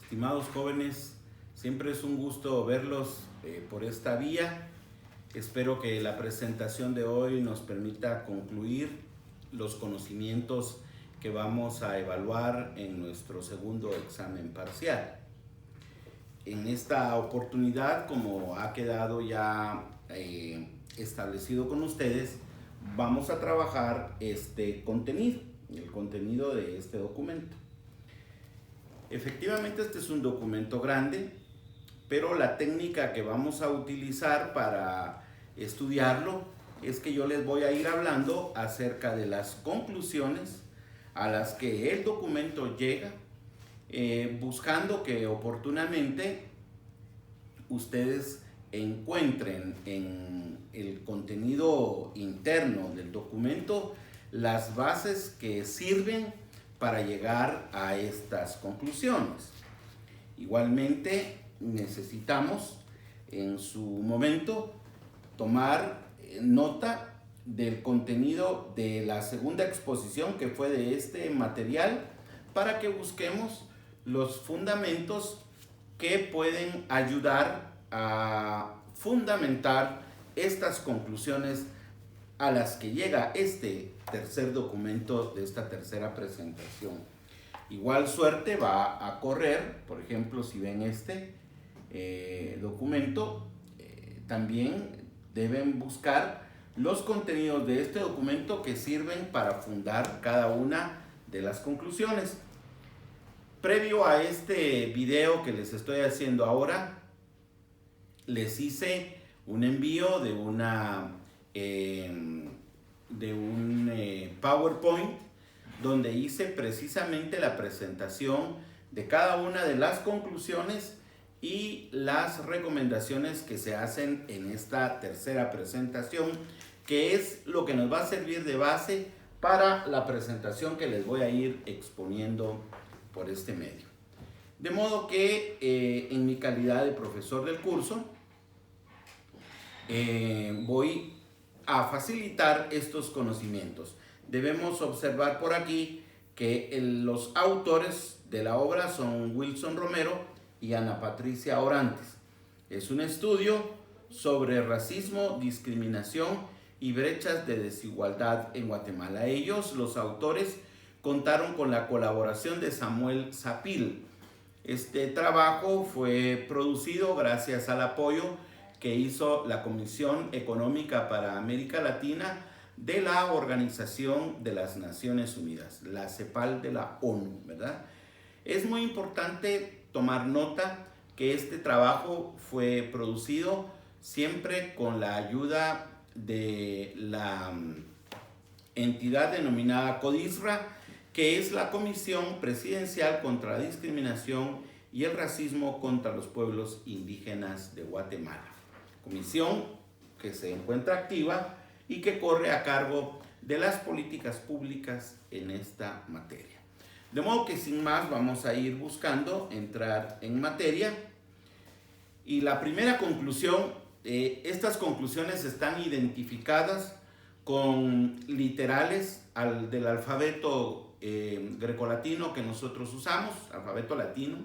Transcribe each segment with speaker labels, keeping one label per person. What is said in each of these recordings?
Speaker 1: Estimados jóvenes, siempre es un gusto verlos por esta vía. Espero que la presentación de hoy nos permita concluir los conocimientos que vamos a evaluar en nuestro segundo examen parcial. En esta oportunidad, como ha quedado ya establecido con ustedes, vamos a trabajar este contenido, el contenido de este documento. Efectivamente, este es un documento grande, pero la técnica que vamos a utilizar para estudiarlo es que yo les voy a ir hablando acerca de las conclusiones a las que el documento llega, buscando que oportunamente ustedes encuentren en el contenido interno del documento las bases que sirven para llegar a estas conclusiones. Igualmente necesitamos en su momento tomar nota del contenido de la segunda exposición que fue de este material para que busquemos los fundamentos que pueden ayudar a fundamentar estas conclusiones a las que llega este tercer documento de esta tercera presentación. Igual suerte va a correr, por ejemplo, si ven este documento, también deben buscar los contenidos de este documento que sirven para fundar cada una de las conclusiones. Previo a este video que les estoy haciendo ahora, les hice un envío de un PowerPoint donde hice precisamente la presentación de cada una de las conclusiones y las recomendaciones que se hacen en esta tercera presentación, que es lo que nos va a servir de base para la presentación que les voy a ir exponiendo por este medio. De modo que en mi calidad de profesor del curso, voy a facilitar estos conocimientos. Debemos observar por aquí que los autores de la obra son Wilson Romero y Ana Patricia Orantes. Es un estudio sobre racismo, discriminación y brechas de desigualdad en Guatemala. Ellos, los autores, contaron con la colaboración de Samuel Sapil. Este trabajo fue producido gracias al apoyo que hizo la Comisión Económica para América Latina de la Organización de las Naciones Unidas, la CEPAL de la ONU, ¿verdad? Es muy importante tomar nota que este trabajo fue producido siempre con la ayuda de la entidad denominada CODISRA, que es la Comisión Presidencial contra la Discriminación y el Racismo contra los Pueblos Indígenas de Guatemala. Comisión que se encuentra activa y que corre a cargo de las políticas públicas en esta materia. De modo que sin más vamos a ir buscando entrar en materia. Y la primera conclusión, estas conclusiones están identificadas con literales del alfabeto grecolatino que nosotros usamos, alfabeto latino.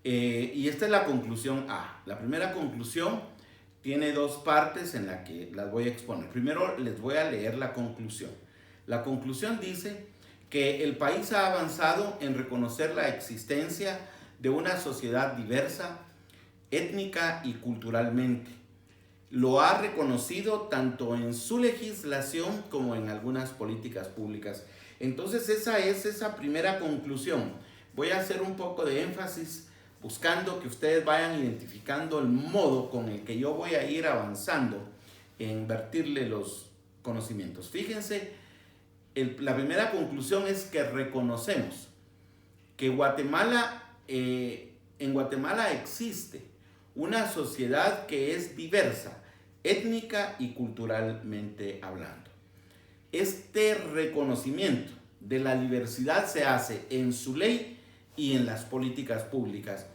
Speaker 1: Y esta es la conclusión A. La primera conclusión tiene dos partes en las que las voy a exponer. Primero les voy a leer la conclusión. La conclusión dice que el país ha avanzado en reconocer la existencia de una sociedad diversa, étnica y culturalmente. Lo ha reconocido tanto en su legislación como en algunas políticas públicas. Entonces esa es esa primera conclusión. Voy a hacer un poco de énfasis buscando que ustedes vayan identificando el modo con el que yo voy a ir avanzando en vertirle los conocimientos. Fíjense, la primera conclusión es que reconocemos que en Guatemala existe una sociedad que es diversa, étnica y culturalmente hablando. Este reconocimiento de la diversidad se hace en su ley y en las políticas públicas.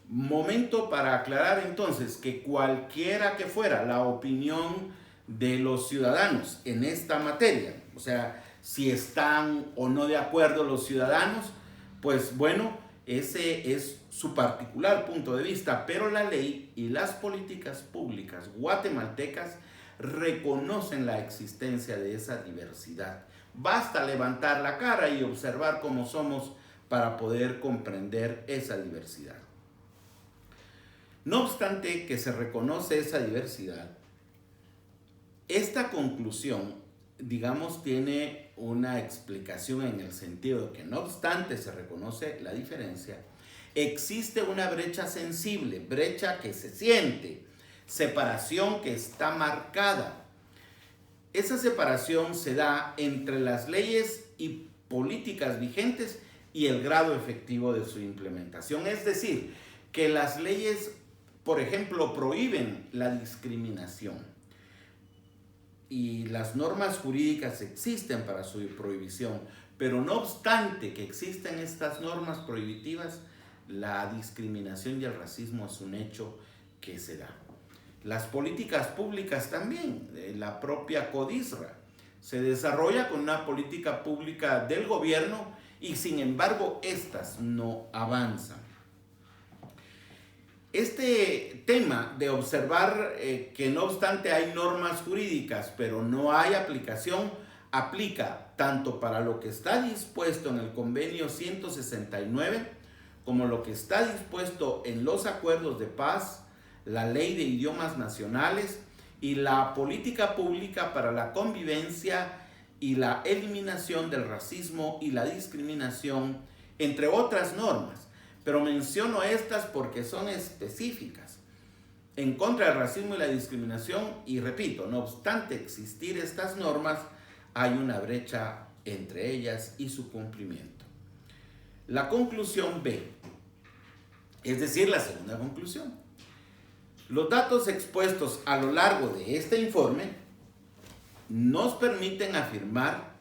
Speaker 1: Momento para aclarar entonces que cualquiera que fuera la opinión de los ciudadanos en esta materia, o sea, si están o no de acuerdo los ciudadanos, pues bueno, Ese es su particular punto de vista, pero la ley y las políticas públicas guatemaltecas reconocen la existencia de esa diversidad. Basta levantar la cara y observar cómo somos para poder comprender esa diversidad. No obstante que se reconoce esa diversidad, esta conclusión, digamos, tiene una explicación en el sentido de que no obstante se reconoce la diferencia, existe una brecha sensible, brecha que se siente, separación que está marcada. Esa separación se da entre las leyes y políticas vigentes y el grado efectivo de su implementación. Es decir, que las leyes, por ejemplo, prohíben la discriminación y las normas jurídicas existen para su prohibición, pero no obstante que existen estas normas prohibitivas, la discriminación y el racismo es un hecho que se da. Las políticas públicas también, la propia CODISRA se desarrolla con una política pública del gobierno y sin embargo estas no avanzan. Este tema de observar que no obstante hay normas jurídicas, pero no hay aplicación, aplica tanto para lo que está dispuesto en el convenio 169, como lo que está dispuesto en los acuerdos de paz, la ley de idiomas nacionales y la política pública para la convivencia y la eliminación del racismo y la discriminación, entre otras normas. Pero menciono estas porque son específicas en contra del racismo y la discriminación y repito, no obstante existir estas normas, hay una brecha entre ellas y su cumplimiento. La conclusión B, es decir, la segunda conclusión. Los datos expuestos a lo largo de este informe nos permiten afirmar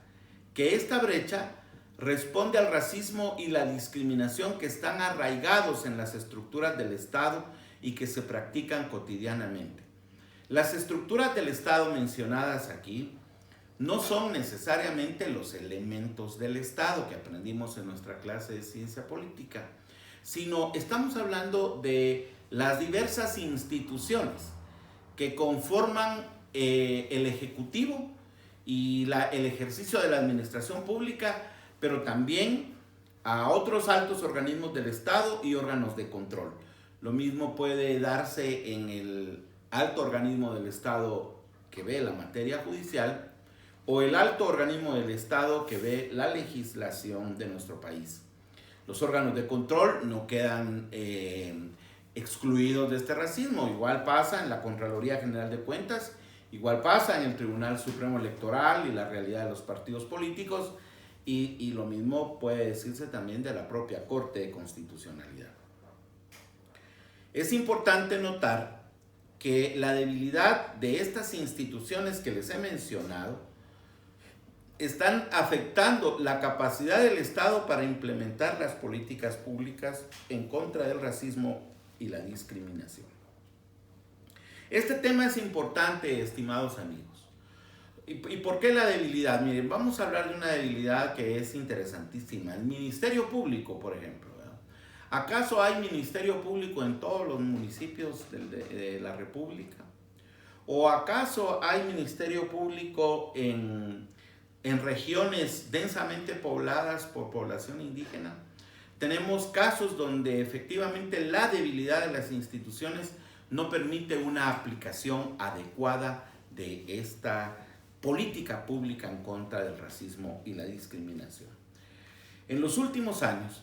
Speaker 1: que esta brecha responde al racismo y la discriminación que están arraigados en las estructuras del Estado y que se practican cotidianamente. Las estructuras del Estado mencionadas aquí no son necesariamente los elementos del Estado que aprendimos en nuestra clase de ciencia política, sino estamos hablando de las diversas instituciones que conforman el Ejecutivo y el ejercicio de la administración pública, pero también a otros altos organismos del Estado y órganos de control. Lo mismo puede darse en el alto organismo del Estado que ve la materia judicial o el alto organismo del Estado que ve la legislación de nuestro país. Los órganos de control no quedan excluidos de este racismo. Igual pasa en la Contraloría General de Cuentas, igual pasa en el Tribunal Supremo Electoral y la realidad de los partidos políticos, y lo mismo puede decirse también de la propia Corte de Constitucionalidad. Es importante notar que la debilidad de estas instituciones que les he mencionado están afectando la capacidad del Estado para implementar las políticas públicas en contra del racismo y la discriminación. Este tema es importante, estimados amigos. ¿Y por qué la debilidad? Miren, vamos a hablar de una debilidad que es interesantísima. El Ministerio Público, por ejemplo, ¿verdad? ¿Acaso hay Ministerio Público en todos los municipios de la República? ¿O acaso hay Ministerio Público en regiones densamente pobladas por población indígena? Tenemos casos donde efectivamente la debilidad de las instituciones no permite una aplicación adecuada de esta política pública en contra del racismo y la discriminación. En los últimos años,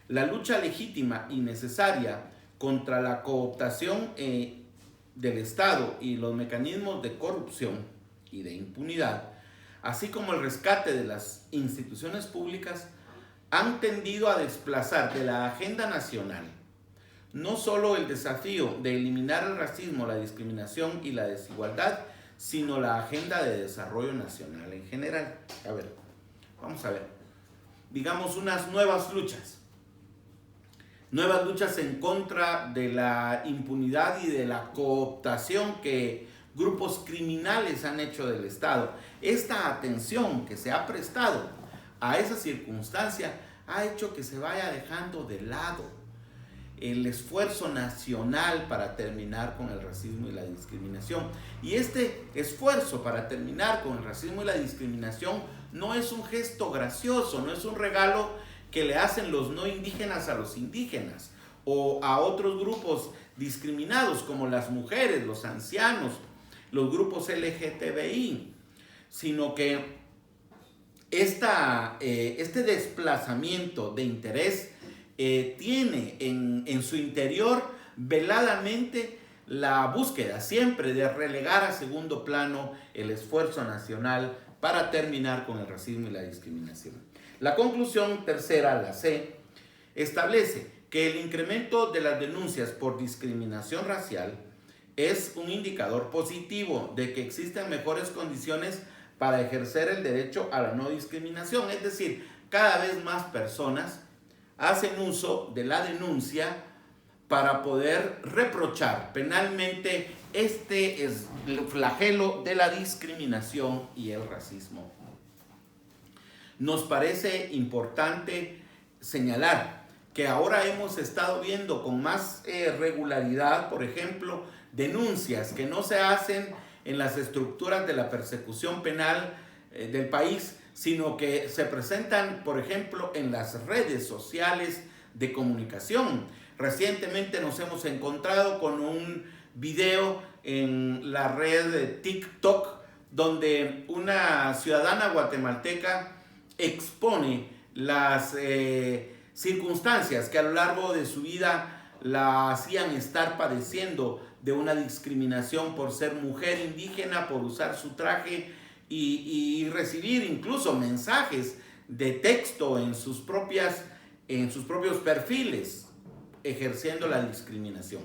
Speaker 1: la lucha legítima y necesaria contra la cooptación del Estado y los mecanismos de corrupción y de impunidad, así como el rescate de las instituciones públicas, han tendido a desplazar de la agenda nacional no solo el desafío de eliminar el racismo, la discriminación y la desigualdad, sino la agenda de desarrollo nacional en general. A ver, vamos a ver. Digamos unas nuevas luchas en contra de la impunidad y de la cooptación que grupos criminales han hecho del Estado. Esta atención que se ha prestado a esa circunstancia ha hecho que se vaya dejando de lado el esfuerzo nacional para terminar con el racismo y la discriminación. Y este esfuerzo para terminar con el racismo y la discriminación no es un gesto gracioso, no es un regalo que le hacen los no indígenas a los indígenas o a otros grupos discriminados como las mujeres, los ancianos, los grupos LGTBI, sino que este desplazamiento de interés tiene en su interior veladamente la búsqueda siempre de relegar a segundo plano el esfuerzo nacional para terminar con el racismo y la discriminación. La conclusión tercera, la C, establece que el incremento de las denuncias por discriminación racial es un indicador positivo de que existen mejores condiciones para ejercer el derecho a la no discriminación. Es decir, cada vez más personas hacen uso de la denuncia para poder reprochar penalmente este es el flagelo de la discriminación y el racismo. Nos parece importante señalar que ahora hemos estado viendo con más regularidad, por ejemplo, denuncias que no se hacen en las estructuras de la persecución penal del país, sino que se presentan, por ejemplo, en las redes sociales de comunicación. Recientemente nos hemos encontrado con un video en la red de TikTok donde una ciudadana guatemalteca expone las circunstancias que a lo largo de su vida la hacían estar padeciendo de una discriminación por ser mujer indígena, por usar su traje y recibir incluso mensajes de texto en sus propios perfiles, ejerciendo la discriminación.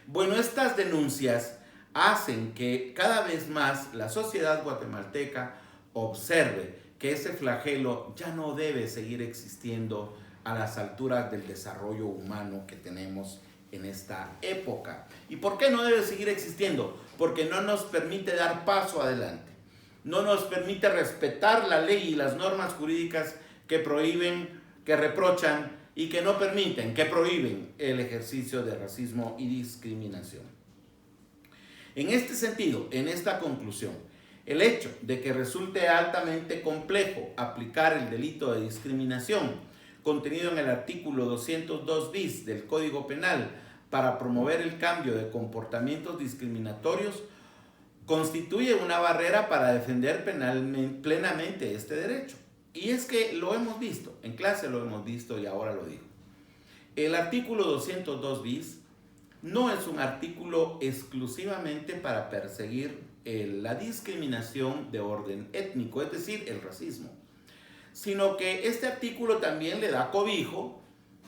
Speaker 1: Bueno, estas denuncias hacen que cada vez más la sociedad guatemalteca observe que ese flagelo ya no debe seguir existiendo a las alturas del desarrollo humano que tenemos en esta época. ¿Y por qué no debe seguir existiendo? Porque no nos permite dar paso adelante. No nos permite respetar la ley y las normas jurídicas que prohíben, que reprochan y que no permiten, que prohíben el ejercicio de racismo y discriminación. En este sentido, en esta conclusión, el hecho de que resulte altamente complejo aplicar el delito de discriminación contenido en el artículo 202 bis del Código Penal para promover el cambio de comportamientos discriminatorios constituye una barrera para defender plenamente este derecho. Y es que lo hemos visto, en clase lo hemos visto y ahora lo digo. El artículo 202 bis no es un artículo exclusivamente para perseguir la discriminación de orden étnico, es decir, el racismo, sino que este artículo también le da cobijo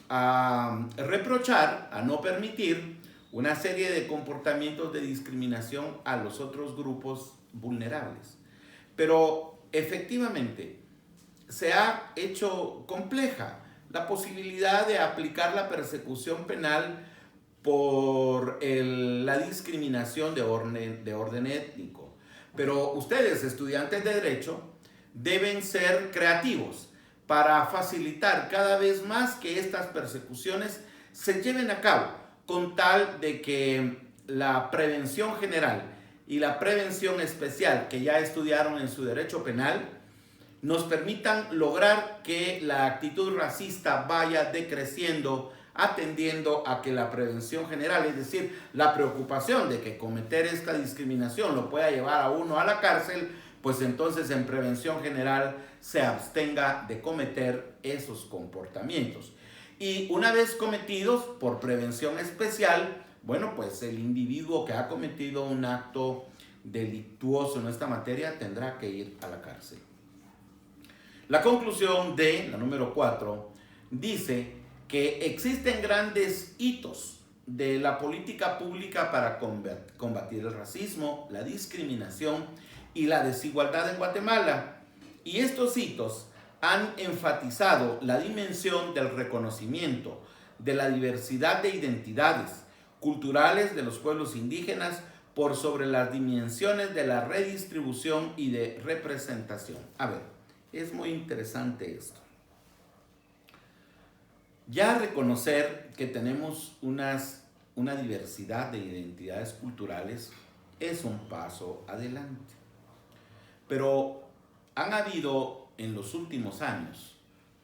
Speaker 1: a reprochar, a no permitir una serie de comportamientos de discriminación a los otros grupos vulnerables. Pero efectivamente se ha hecho compleja la posibilidad de aplicar la persecución penal por la discriminación de orden étnico. Pero ustedes, estudiantes de Derecho, deben ser creativos para facilitar cada vez más que estas persecuciones se lleven a cabo, con tal de que la prevención general y la prevención especial que ya estudiaron en su derecho penal nos permitan lograr que la actitud racista vaya decreciendo, atendiendo a que la prevención general, es decir, la preocupación de que cometer esta discriminación lo pueda llevar a uno a la cárcel, pues entonces en prevención general se abstenga de cometer esos comportamientos. Y una vez cometidos por prevención especial, bueno, pues el individuo que ha cometido un acto delictuoso en esta materia tendrá que ir a la cárcel. La conclusión de la número 4 dice que existen grandes hitos de la política pública para combatir el racismo, la discriminación y la desigualdad en Guatemala. Y estos hitos han enfatizado la dimensión del reconocimiento de la diversidad de identidades culturales de los pueblos indígenas por sobre las dimensiones de la redistribución y de representación. A ver, es muy interesante esto. Ya reconocer que tenemos una diversidad de identidades culturales es un paso adelante. Pero han habido en los últimos años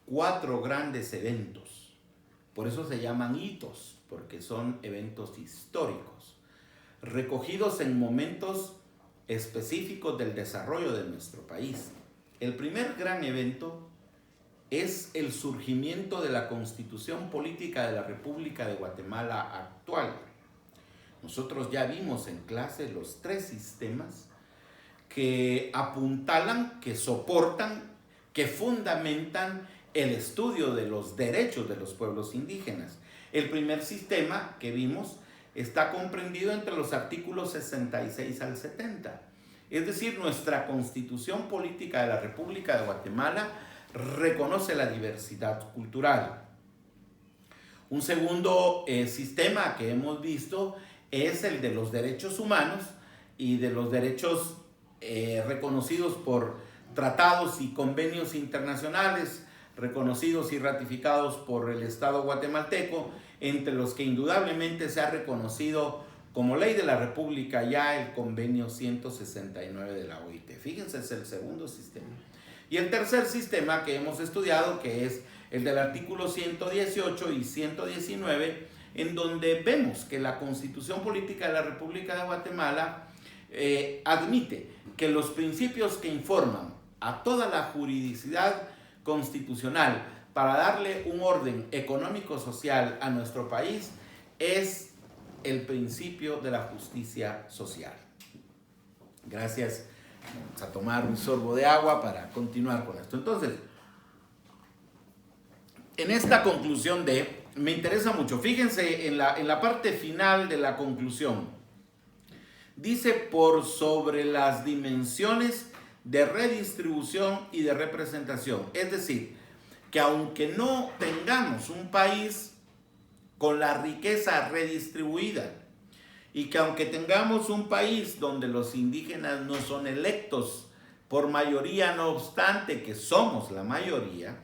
Speaker 1: 4 grandes eventos. Por eso se llaman hitos, porque son eventos históricos, recogidos en momentos específicos del desarrollo de nuestro país. El primer gran evento es el surgimiento de la Constitución Política de la República de Guatemala actual. Nosotros ya vimos en clase los 3 sistemas que apuntalan, que soportan, que fundamentan el estudio de los derechos de los pueblos indígenas. El primer sistema que vimos está comprendido entre los artículos 66 al 70. Es decir, nuestra Constitución Política de la República de Guatemala reconoce la diversidad cultural. Un segundo sistema que hemos visto es el de los derechos humanos y de los derechos reconocidos por tratados y convenios internacionales, reconocidos y ratificados por el Estado guatemalteco, entre los que indudablemente se ha reconocido como ley de la República ya el convenio 169 de la OIT. Fíjense, es el segundo sistema. Y el tercer sistema que hemos estudiado, que es el del artículo 118 y 119, en donde vemos que la Constitución Política de la República de Guatemala admite que los principios que informan a toda la juridicidad constitucional para darle un orden económico-social a nuestro país es el principio de la justicia social. Gracias. Vamos a tomar un sorbo de agua para continuar con esto. Entonces, en esta conclusión me interesa mucho, fíjense en la parte final de la conclusión. Dice por sobre las dimensiones de redistribución y de representación. Es decir, que aunque no tengamos un país con la riqueza redistribuida y que aunque tengamos un país donde los indígenas no son electos por mayoría, no obstante que somos la mayoría,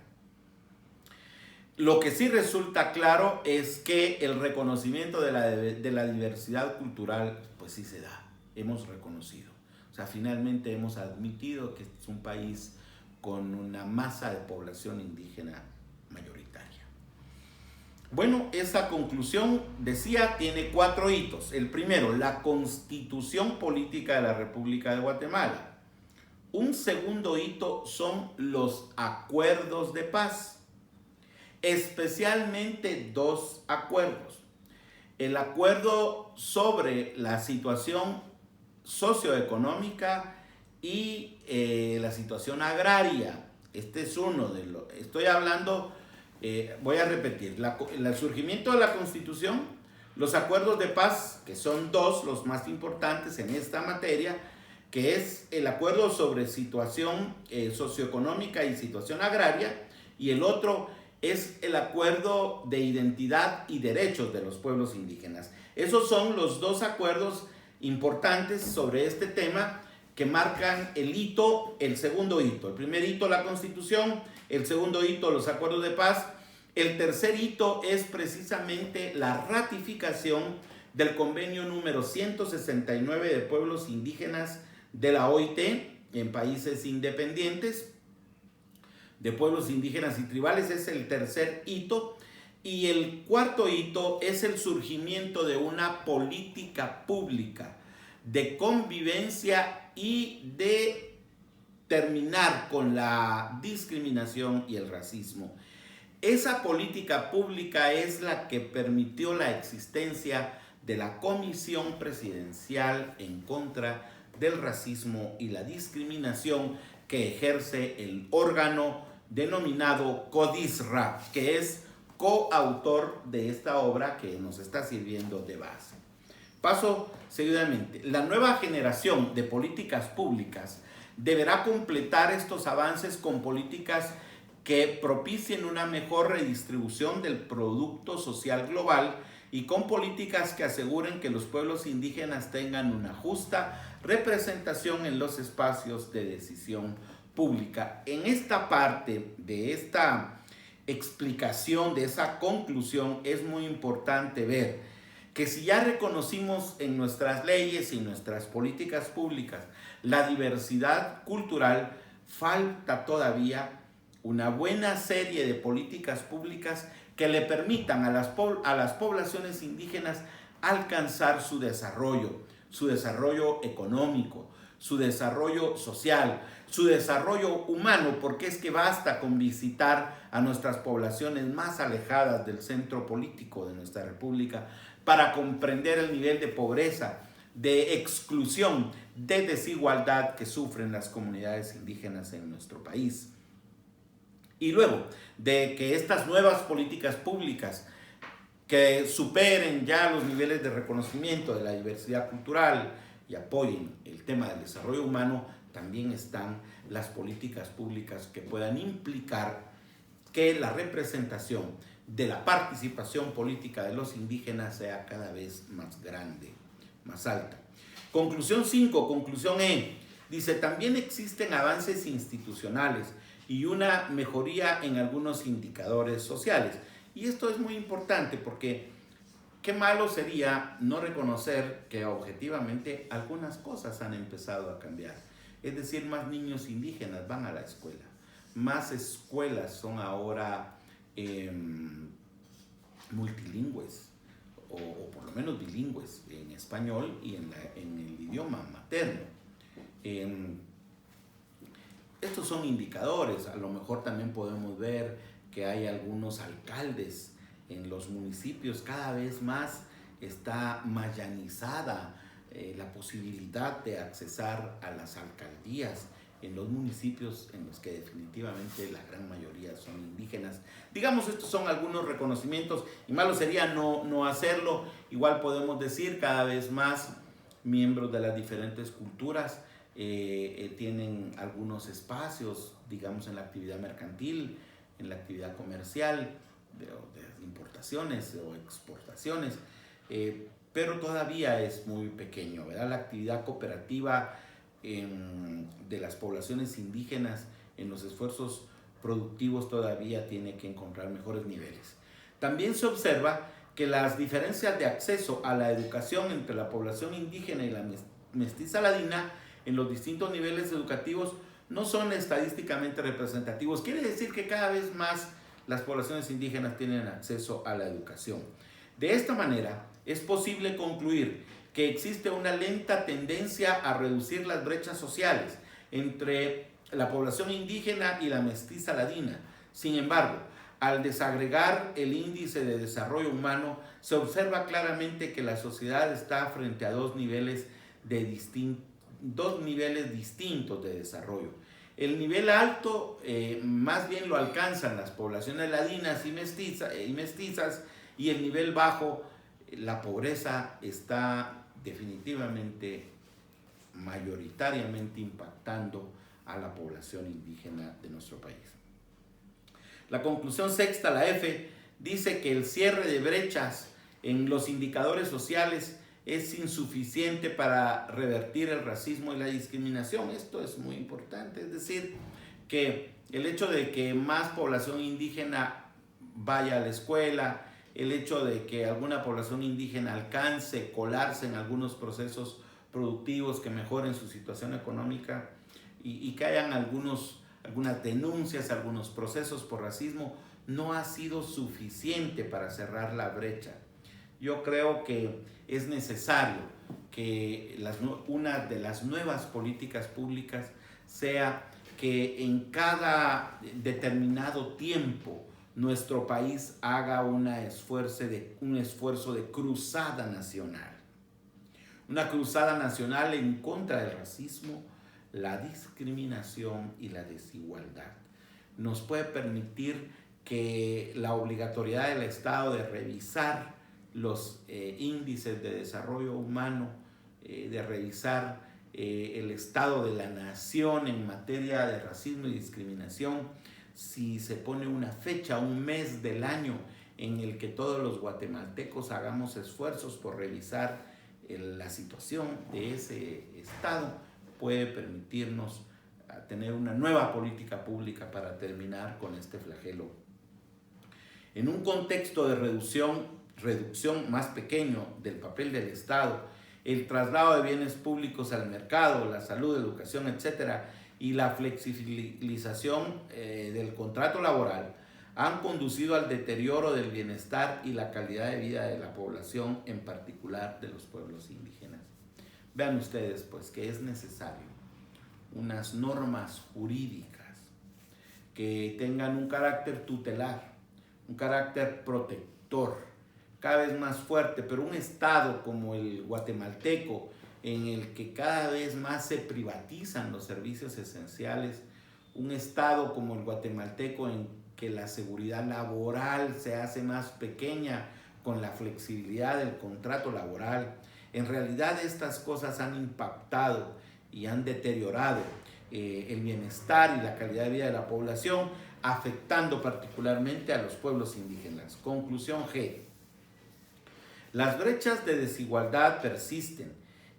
Speaker 1: lo que sí resulta claro es que el reconocimiento de la diversidad cultural, pues sí se da, hemos reconocido. O sea, finalmente hemos admitido que es un país con una masa de población indígena mayoritaria. Bueno, esta conclusión, decía, tiene 4 hitos. El primero, la Constitución Política de la República de Guatemala. Un segundo hito son los acuerdos de paz. Especialmente 2 acuerdos. El acuerdo sobre la situación socioeconómica y la situación agraria. Este es uno de los... Estoy hablando, voy a repetir, el surgimiento de la Constitución, los acuerdos de paz, que son 2 los más importantes en esta materia, que es el acuerdo sobre situación socioeconómica y situación agraria, y el otro es el acuerdo de identidad y derechos de los pueblos indígenas. Esos son los 2 acuerdos importantes sobre este tema que marcan el hito, el segundo hito. El primer hito, la Constitución; el segundo hito, los acuerdos de paz. El tercer hito es precisamente la ratificación del convenio número 169 de pueblos indígenas de la OIT en países independientes, de pueblos indígenas y tribales. Es el tercer hito. Y el cuarto hito es el surgimiento de una política pública de convivencia y de terminar con la discriminación y el racismo. Esa política pública es la que permitió la existencia de la Comisión Presidencial en contra del racismo y la discriminación, que ejerce el órgano denominado CODISRA, que es coautor de esta obra que nos está sirviendo de base. Paso seguidamente. La nueva generación de políticas públicas deberá completar estos avances con políticas que propicien una mejor redistribución del producto social global y con políticas que aseguren que los pueblos indígenas tengan una justa representación en los espacios de decisión pública. En esta parte de esta explicación, de esa conclusión, es muy importante ver que si ya reconocimos en nuestras leyes y nuestras políticas públicas la diversidad cultural, falta todavía una buena serie de políticas públicas que le permitan a las poblaciones indígenas alcanzar su desarrollo económico, su desarrollo social, su desarrollo humano, porque es que basta con visitar a nuestras poblaciones más alejadas del centro político de nuestra república para comprender el nivel de pobreza, de exclusión, de desigualdad que sufren las comunidades indígenas en nuestro país. Y luego de que estas nuevas políticas públicas que superen ya los niveles de reconocimiento de la diversidad cultural y apoyen el tema del desarrollo humano, también están las políticas públicas que puedan implicar que la representación de la participación política de los indígenas sea cada vez más grande, más alta. Conclusión 5, conclusión E, dice, también existen avances institucionales y una mejoría en algunos indicadores sociales. Y esto es muy importante porque qué malo sería no reconocer que objetivamente algunas cosas han empezado a cambiar. Es decir, más niños indígenas van a la escuela, más escuelas son ahora multilingües o por lo menos bilingües en español y en el idioma materno. Estos son indicadores. A lo mejor también podemos ver que hay algunos alcaldes en los municipios, cada vez más está mayanizada la posibilidad de accesar a las alcaldías en los municipios en los que definitivamente la gran mayoría son indígenas. Digamos, estos son algunos reconocimientos y malo sería no hacerlo. Igual podemos decir cada vez más miembros de las diferentes culturas tienen algunos espacios, digamos, en la actividad mercantil, en la actividad comercial, de importaciones o exportaciones, pero todavía es muy pequeño, ¿verdad? La actividad cooperativa de las poblaciones indígenas en los esfuerzos productivos todavía tiene que encontrar mejores niveles. También se observa que las diferencias de acceso a la educación entre la población indígena y la mestiza ladina en los distintos niveles educativos no son estadísticamente representativos. Quiere decir que cada vez más las poblaciones indígenas tienen acceso a la educación. De esta manera, es posible concluir que existe una lenta tendencia a reducir las brechas sociales entre la población indígena y la mestiza ladina. Sin embargo, al desagregar el índice de desarrollo humano, se observa claramente que la sociedad está frente a dos niveles distintos de desarrollo. El nivel alto más bien lo alcanzan las poblaciones ladinas y mestizas, y el nivel bajo, la pobreza está definitivamente, mayoritariamente impactando a la población indígena de nuestro país. La conclusión sexta, la F, dice que el cierre de brechas en los indicadores sociales es insuficiente para revertir el racismo y la discriminación. Esto es muy importante, es decir, que el hecho de que más población indígena vaya a la escuela, el hecho de que alguna población indígena alcance colarse en algunos procesos productivos que mejoren su situación económica y que hayan algunas denuncias, algunos procesos por racismo, no ha sido suficiente para cerrar la brecha. Yo creo que es necesario que una de las nuevas políticas públicas sea que en cada determinado tiempo nuestro país haga un esfuerzo de cruzada nacional. Una cruzada nacional en contra del racismo, la discriminación y la desigualdad. Nos puede permitir que la obligatoriedad del Estado de revisar los índices de desarrollo humano, de revisar el estado de la nación en materia de racismo y discriminación, si se pone una fecha, un mes del año en el que todos los guatemaltecos hagamos esfuerzos por revisar la situación de ese estado, puede permitirnos tener una nueva política pública para terminar con este flagelo En un contexto de reducción más pequeño del papel del Estado, el traslado de bienes públicos al mercado, la salud, educación, etcétera, y la flexibilización del contrato laboral han conducido al deterioro del bienestar y la calidad de vida de la población, en particular de los pueblos indígenas. Vean ustedes, pues, que es necesario unas normas jurídicas que tengan un carácter tutelar, un carácter protector, cada vez más fuerte, pero un Estado como el guatemalteco, en el que cada vez más se privatizan los servicios esenciales, un Estado como el guatemalteco en que la seguridad laboral se hace más pequeña con la flexibilidad del contrato laboral. En realidad estas cosas han impactado y han deteriorado el bienestar y la calidad de vida de la población, afectando particularmente a los pueblos indígenas. Conclusión G. Las brechas de desigualdad persisten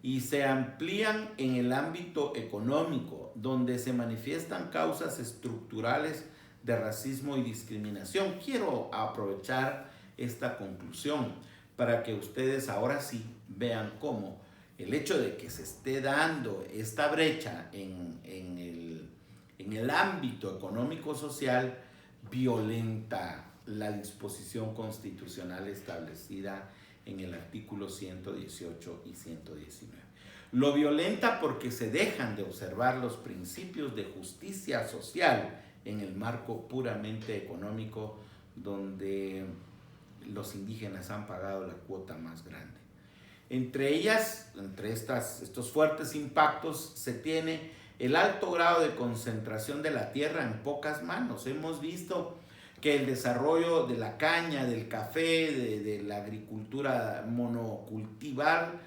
Speaker 1: y se amplían en el ámbito económico, donde se manifiestan causas estructurales de racismo y discriminación. Quiero aprovechar esta conclusión para que ustedes ahora sí vean cómo el hecho de que se esté dando esta brecha en el ámbito económico-social violenta la disposición constitucional establecida en el artículo 118 y 119. Lo violenta porque se dejan de observar los principios de justicia social en el marco puramente económico, donde los indígenas han pagado la cuota más grande. Entre ellas, entre estos fuertes impactos, se tiene el alto grado de concentración de la tierra en pocas manos. Hemos visto que el desarrollo de la caña, del café, de la agricultura monocultivar,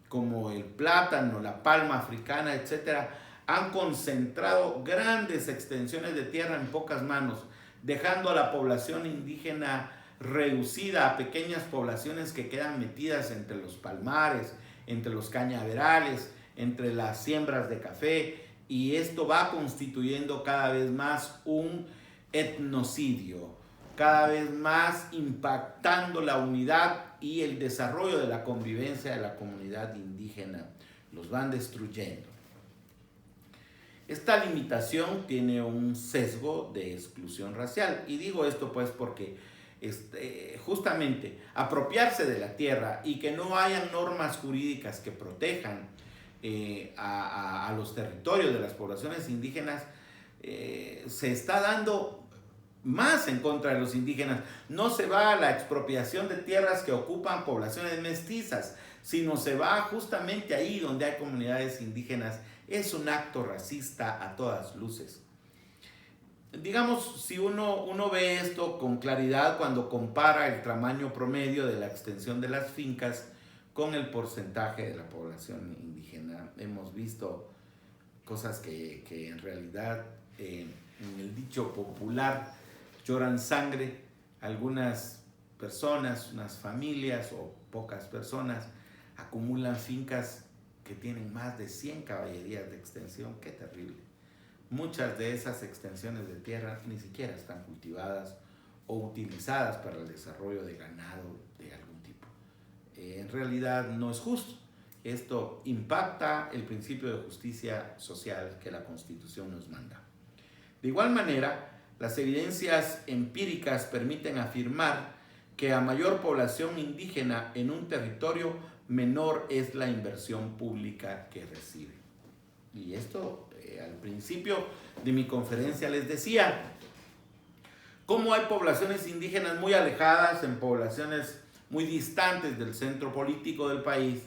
Speaker 1: como el plátano, la palma africana, etcétera, han concentrado grandes extensiones de tierra en pocas manos, dejando a la población indígena reducida a pequeñas poblaciones que quedan metidas entre los palmares, entre los cañaverales, entre las siembras de café, y esto va constituyendo cada vez más un etnocidio, cada vez más impactando la unidad y el desarrollo de la convivencia de la comunidad indígena. Los van destruyendo. Esta limitación tiene un sesgo de exclusión racial, y digo esto pues porque justamente apropiarse de la tierra y que no hayan normas jurídicas que protejan a los territorios de las poblaciones indígenas se está dando más en contra de los indígenas. No se va a la expropiación de tierras que ocupan poblaciones mestizas, sino se va justamente ahí donde hay comunidades indígenas. Es un acto racista a todas luces. Digamos, si uno ve esto con claridad cuando compara el tamaño promedio de la extensión de las fincas con el porcentaje de la población indígena, hemos visto cosas que en realidad, en el dicho popular, lloran sangre. Algunas personas, unas familias o pocas personas acumulan fincas que tienen más de 100 caballerías de extensión. ¡Qué terrible! Muchas de esas extensiones de tierra ni siquiera están cultivadas o utilizadas para el desarrollo de ganado de algún tipo. En realidad no es justo. Esto impacta el principio de justicia social que la Constitución nos manda. De igual manera, las evidencias empíricas permiten afirmar que a mayor población indígena en un territorio, menor es la inversión pública que recibe. Y esto al principio de mi conferencia les decía cómo hay poblaciones indígenas muy alejadas, en poblaciones muy distantes del centro político del país,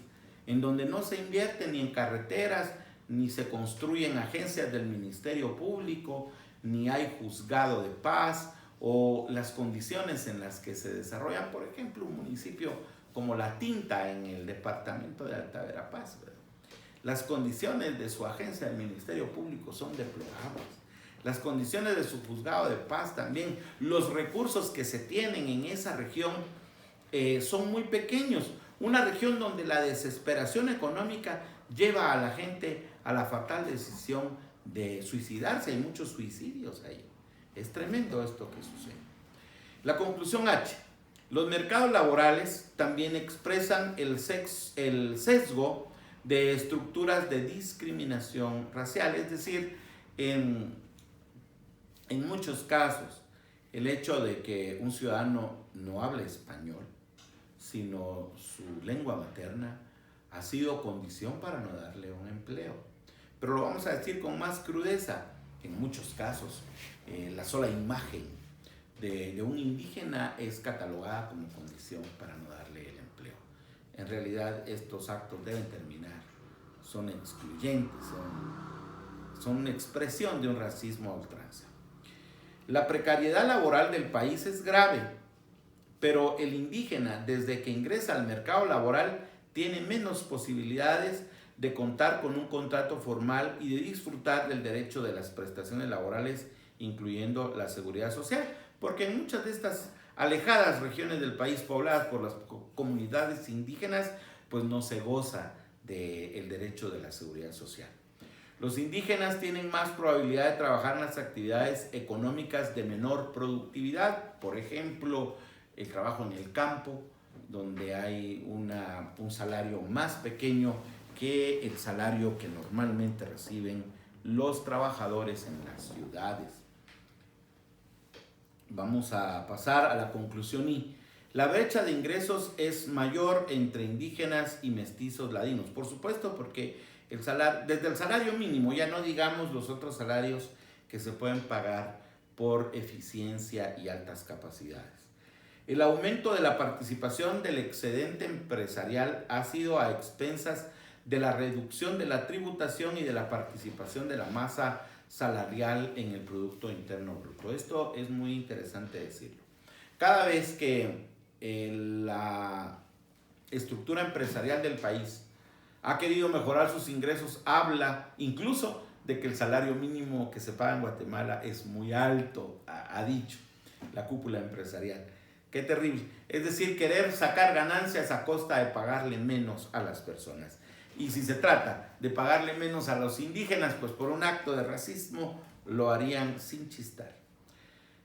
Speaker 1: en donde no se invierte ni en carreteras, ni se construyen agencias del Ministerio Público, ni hay juzgado de paz, o las condiciones en las que se desarrollan, por ejemplo, un municipio como La Tinta en el departamento de Alta Verapaz, ¿verdad? Las condiciones de su agencia del Ministerio Público son deplorables. Las condiciones de su juzgado de paz también. Los recursos que se tienen en esa región son muy pequeños. Una región donde la desesperación económica lleva a la gente a la fatal decisión de suicidarse. Hay muchos suicidios ahí. Es tremendo esto que sucede. La conclusión H. Los mercados laborales también expresan el sesgo de estructuras de discriminación racial, es decir, en muchos casos, el hecho de que un ciudadano no hable español, sino su lengua materna, ha sido condición para no darle un empleo. Pero lo vamos a decir con más crudeza. En muchos casos, la sola imagen de un indígena es catalogada como condición para no darle el empleo. En realidad, estos actos deben terminar. Son excluyentes, son una expresión de un racismo a ultranza. La precariedad laboral del país es grave, pero el indígena, desde que ingresa al mercado laboral, tiene menos posibilidades de contar con un contrato formal y de disfrutar del derecho de las prestaciones laborales, incluyendo la seguridad social, porque en muchas de estas alejadas regiones del país pobladas por las comunidades indígenas, pues no se goza del derecho de la seguridad social. Los indígenas tienen más probabilidad de trabajar en las actividades económicas de menor productividad, por ejemplo, el trabajo en el campo, donde hay un salario más pequeño que el salario que normalmente reciben los trabajadores en las ciudades. Vamos a pasar a la conclusión I. La brecha de ingresos es mayor entre indígenas y mestizos ladinos. Por supuesto, porque desde el salario mínimo, ya no digamos los otros salarios que se pueden pagar por eficiencia y altas capacidades. El aumento de la participación del excedente empresarial ha sido a expensas de la reducción de la tributación y de la participación de la masa salarial en el Producto Interno Bruto. Esto es muy interesante decirlo. Cada vez que la estructura empresarial del país ha querido mejorar sus ingresos, habla incluso de que el salario mínimo que se paga en Guatemala es muy alto, ha dicho la cúpula empresarial. Qué terrible. Es decir, querer sacar ganancias a costa de pagarle menos a las personas. Y si se trata de pagarle menos a los indígenas, pues por un acto de racismo lo harían sin chistar.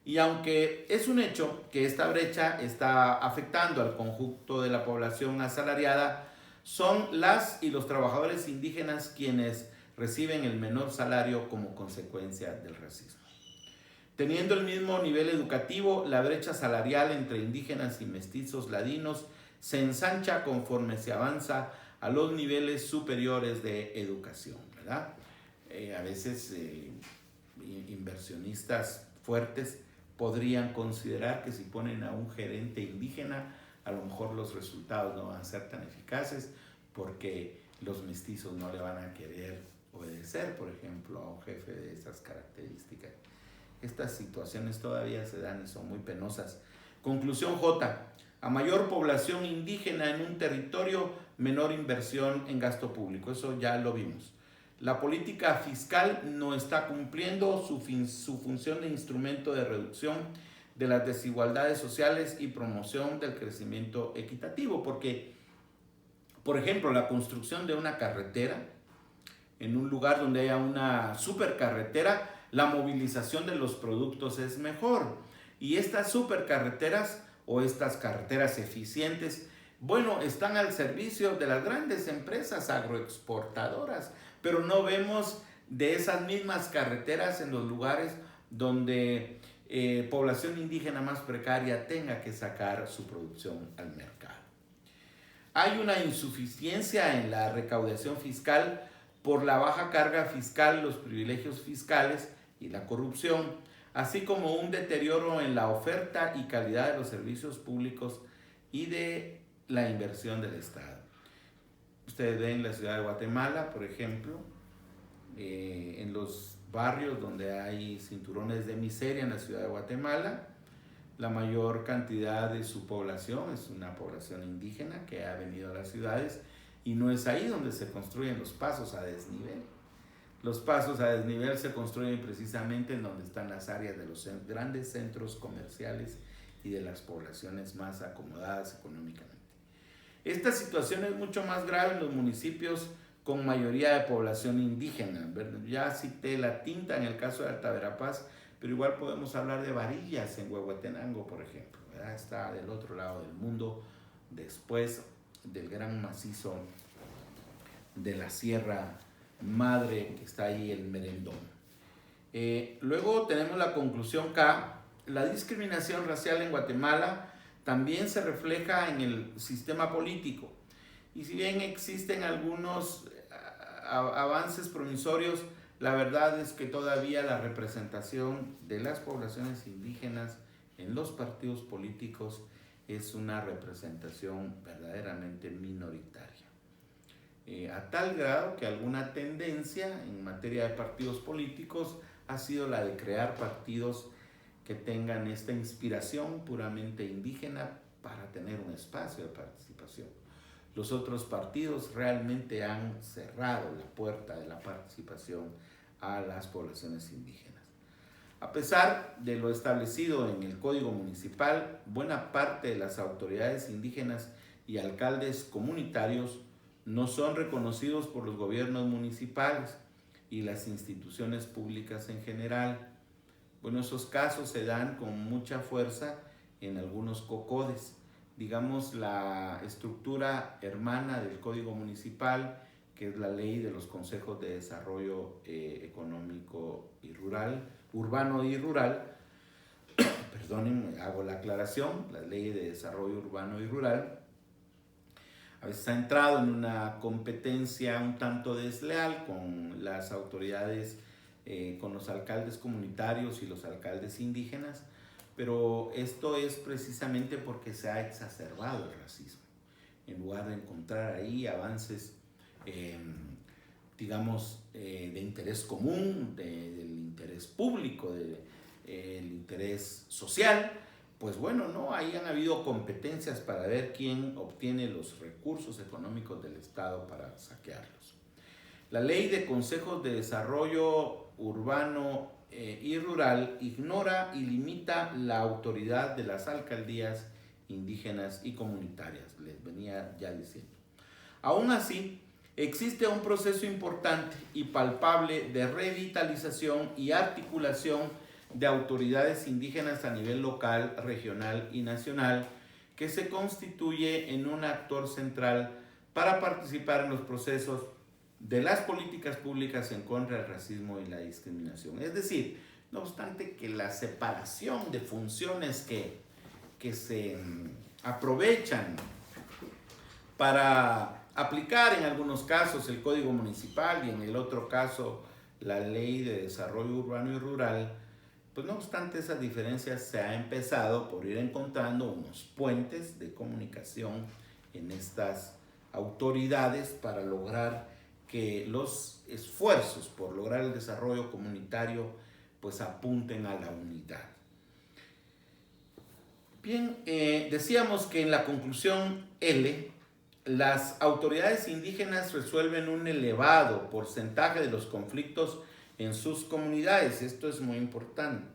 Speaker 1: Y aunque es un hecho que esta brecha está afectando al conjunto de la población asalariada, son las y los trabajadores indígenas quienes reciben el menor salario como consecuencia del racismo. Teniendo el mismo nivel educativo, la brecha salarial entre indígenas y mestizos ladinos se ensancha conforme se avanza a los niveles superiores de educación, ¿verdad? A veces inversionistas fuertes podrían considerar que si ponen a un gerente indígena, a lo mejor los resultados no van a ser tan eficaces porque los mestizos no le van a querer obedecer, por ejemplo, a un jefe de esas características. Estas situaciones todavía se dan y son muy penosas. Conclusión J. A mayor población indígena en un territorio, menor inversión en gasto público. Eso ya lo vimos. La política fiscal no está cumpliendo su función de instrumento de reducción de las desigualdades sociales y promoción del crecimiento equitativo, porque, por ejemplo, la construcción de una carretera en un lugar donde haya una supercarretera, la movilización de los productos es mejor. Y estas supercarreteras o estas carreteras eficientes, bueno, están al servicio de las grandes empresas agroexportadoras, pero no vemos de esas mismas carreteras en los lugares donde población indígena más precaria tenga que sacar su producción al mercado. Hay una insuficiencia en la recaudación fiscal por la baja carga fiscal, los privilegios fiscales y la corrupción, así como un deterioro en la oferta y calidad de los servicios públicos y de la inversión del Estado. Ustedes ven la ciudad de Guatemala, por ejemplo, en los barrios donde hay cinturones de miseria en la ciudad de Guatemala, la mayor cantidad de su población es una población indígena que ha venido a las ciudades, y no es ahí donde se construyen los pasos a desnivel. Los pasos a desnivel se construyen precisamente en donde están las áreas de los grandes centros comerciales y de las poblaciones más acomodadas económicamente. Esta situación es mucho más grave en los municipios con mayoría de población indígena. Ya cité La Tinta en el caso de Alta Verapaz, pero igual podemos hablar de Varillas en Huehuetenango, por ejemplo, ¿verdad? Está del otro lado del mundo, después del gran macizo de la Sierra Madre que está ahí, el Merendón. Luego tenemos la conclusión K. La discriminación racial en Guatemala también se refleja en el sistema político. Y si bien existen algunos avances promisorios, la verdad es que todavía la representación de las poblaciones indígenas en los partidos políticos es una representación verdaderamente minoritaria. A tal grado que alguna tendencia en materia de partidos políticos ha sido la de crear partidos que tengan esta inspiración puramente indígena para tener un espacio de participación. Los otros partidos realmente han cerrado la puerta de la participación a las poblaciones indígenas. A pesar de lo establecido en el Código Municipal, buena parte de las autoridades indígenas y alcaldes comunitarios no son reconocidos por los gobiernos municipales y las instituciones públicas en general. Bueno, esos casos se dan con mucha fuerza en algunos COCODES. Digamos, la estructura hermana del Código Municipal, que es la ley de los consejos de desarrollo económico y rural, urbano y rural, perdonen, hago la aclaración, la ley de desarrollo urbano y rural, a veces ha entrado en una competencia un tanto desleal con las autoridades, con los alcaldes comunitarios y los alcaldes indígenas, pero esto es precisamente porque se ha exacerbado el racismo. En lugar de encontrar ahí avances, digamos, de interés común, del interés público, del interés social, pues bueno, ¿no? Ahí han habido competencias para ver quién obtiene los recursos económicos del Estado para saquearlos. La Ley de Consejos de Desarrollo Urbano y Rural ignora y limita la autoridad de las alcaldías indígenas y comunitarias, les venía ya diciendo. Aún así, existe un proceso importante y palpable de revitalización y articulación de autoridades indígenas a nivel local, regional y nacional, que se constituye en un actor central para participar en los procesos de las políticas públicas en contra del racismo y la discriminación. Es decir, no obstante que la separación de funciones que se aprovechan para aplicar en algunos casos el Código Municipal y en el otro caso la Ley de Desarrollo Urbano y Rural, pues no obstante esas diferencias se ha empezado por ir encontrando unos puentes de comunicación en estas autoridades para lograr que los esfuerzos por lograr el desarrollo comunitario pues apunten a la unidad. Bien, decíamos que en la conclusión L, las autoridades indígenas resuelven un elevado porcentaje de los conflictos en sus comunidades. Esto es muy importante,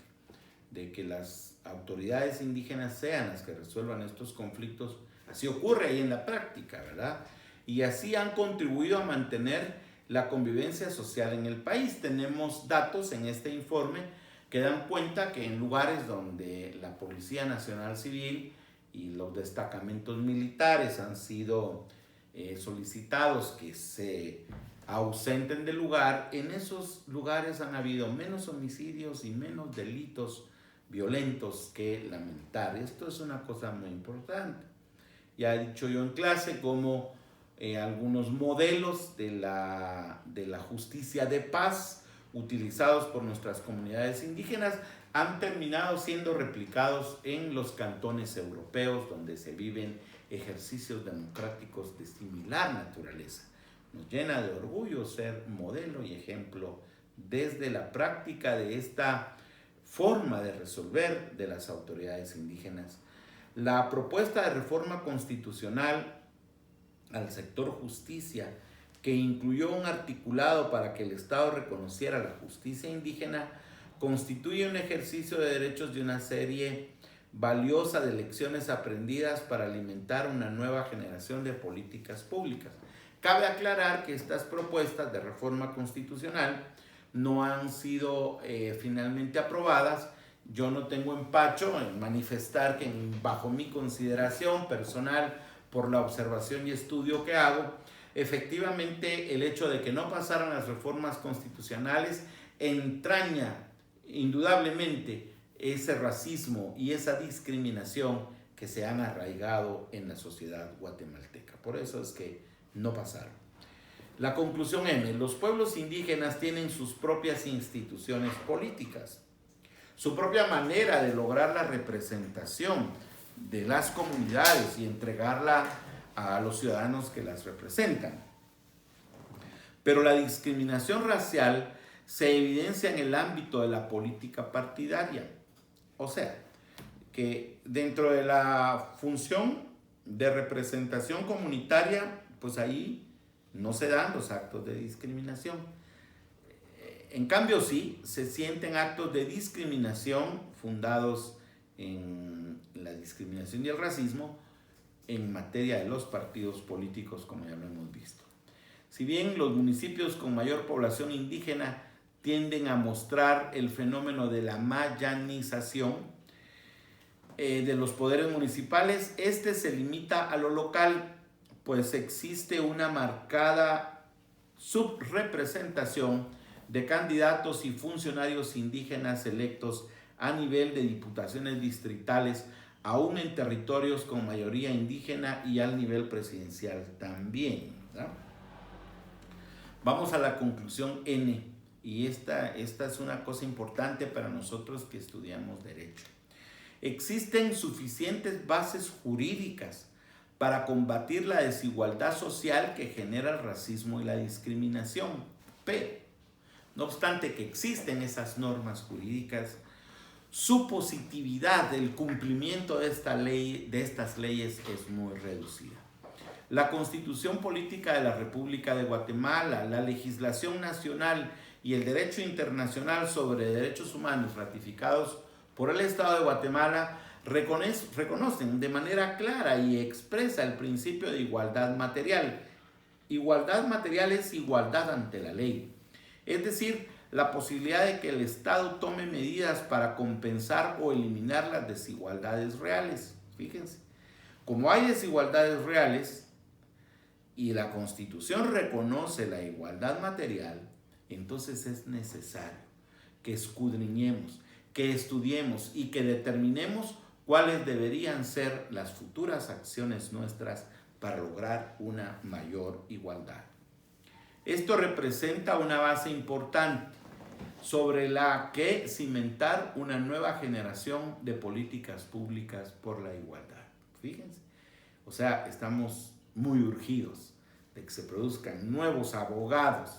Speaker 1: de que las autoridades indígenas sean las que resuelvan estos conflictos. Así ocurre ahí en la práctica, ¿verdad? Y así han contribuido a mantener la convivencia social en el país. Tenemos datos en este informe que dan cuenta que en lugares donde la Policía Nacional Civil y los destacamentos militares han sido solicitados que se ausenten del lugar, en esos lugares han habido menos homicidios y menos delitos violentos que lamentar. Esto es una cosa muy importante. Ya he dicho yo en clase cómo algunos modelos de la justicia de paz utilizados por nuestras comunidades indígenas han terminado siendo replicados en los cantones europeos, donde se viven ejercicios democráticos de similar naturaleza. Nos llena de orgullo ser modelo y ejemplo desde la práctica de esta forma de resolver de las autoridades indígenas. La propuesta de reforma constitucional al sector justicia, que incluyó un articulado para que el Estado reconociera la justicia indígena, constituye un ejercicio de derechos de una serie valiosa de lecciones aprendidas para alimentar una nueva generación de políticas públicas. Cabe aclarar que estas propuestas de reforma constitucional no han sido finalmente aprobadas. Yo no tengo empacho en manifestar que bajo mi consideración personal, por la observación y estudio que hago, efectivamente el hecho de que no pasaran las reformas constitucionales entraña indudablemente ese racismo y esa discriminación que se han arraigado en la sociedad guatemalteca. Por eso es que no pasaron. La conclusión M: los pueblos indígenas tienen sus propias instituciones políticas, su propia manera de lograr la representación de las comunidades y entregarla a los ciudadanos que las representan. Pero la discriminación racial se evidencia en el ámbito de la política partidaria. O sea, que dentro de la función de representación comunitaria, pues ahí no se dan los actos de discriminación. En cambio, sí, se sienten actos de discriminación fundados en la discriminación y el racismo en materia de los partidos políticos, como ya lo hemos visto. Si bien los municipios con mayor población indígena tienden a mostrar el fenómeno de la mayanización de los poderes municipales, este se limita a lo local, pues existe una marcada subrepresentación de candidatos y funcionarios indígenas electos a nivel de diputaciones distritales, aún en territorios con mayoría indígena y al nivel presidencial también, ¿verdad? Vamos a la conclusión N, y esta es una cosa importante para nosotros que estudiamos Derecho. Existen suficientes bases jurídicas para combatir la desigualdad social que genera el racismo y la discriminación, pero no obstante que existen esas normas jurídicas, su positividad del cumplimiento de estas leyes es muy reducida. La Constitución Política de la República de Guatemala, la legislación nacional y el derecho internacional sobre derechos humanos ratificados por el Estado de Guatemala reconocen de manera clara y expresa el principio de igualdad material. Igualdad material es igualdad ante la ley. Es decir, la posibilidad de que el Estado tome medidas para compensar o eliminar las desigualdades reales. Fíjense, como hay desigualdades reales y la Constitución reconoce la igualdad material, entonces es necesario que escudriñemos, que estudiemos y que determinemos cuáles deberían ser las futuras acciones nuestras para lograr una mayor igualdad. Esto representa una base importante sobre la que cimentar una nueva generación de políticas públicas por la igualdad. Fíjense, o sea, estamos muy urgidos de que se produzcan nuevos abogados,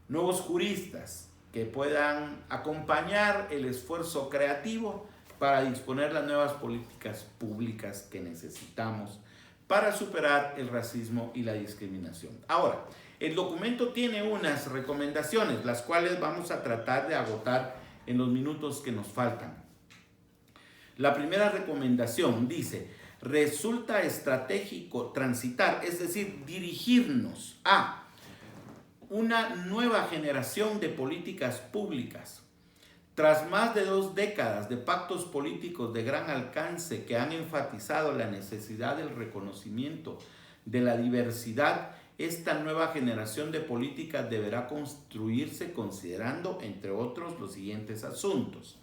Speaker 1: nuevos juristas que puedan acompañar el esfuerzo creativo para disponer las nuevas políticas públicas que necesitamos para superar el racismo y la discriminación. Ahora, el documento tiene unas recomendaciones, las cuales vamos a tratar de agotar en los minutos que nos faltan. La primera recomendación dice: resulta estratégico transitar, es decir, dirigirnos a una nueva generación de políticas públicas. Tras más de 2 décadas de pactos políticos de gran alcance que han enfatizado la necesidad del reconocimiento de la diversidad, esta nueva generación de políticas deberá construirse considerando, entre otros, los siguientes asuntos.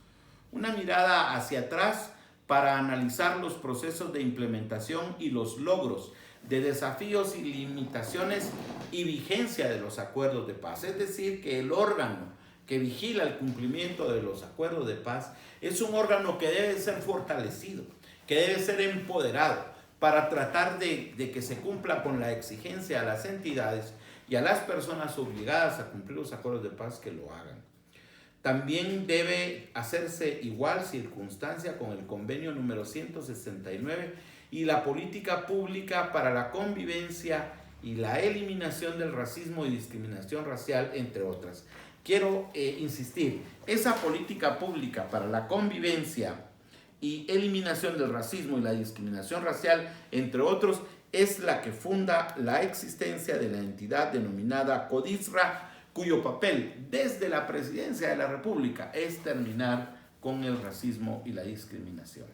Speaker 1: Una mirada hacia atrás para analizar los procesos de implementación y los logros de desafíos y limitaciones y vigencia de los acuerdos de paz. Es decir, que el órgano que vigila el cumplimiento de los acuerdos de paz es un órgano que debe ser fortalecido, que debe ser empoderado para tratar de que se cumpla con la exigencia a las entidades y a las personas obligadas a cumplir los acuerdos de paz que lo hagan. También debe hacerse igual circunstancia con el convenio número 169 y la política pública para la convivencia y la eliminación del racismo y discriminación racial, entre otras. Quiero insistir, esa política pública para la convivencia y eliminación del racismo y la discriminación racial, entre otros, es la que funda la existencia de la entidad denominada CODISRA, cuyo papel desde la presidencia de la República es terminar con el racismo y la discriminación.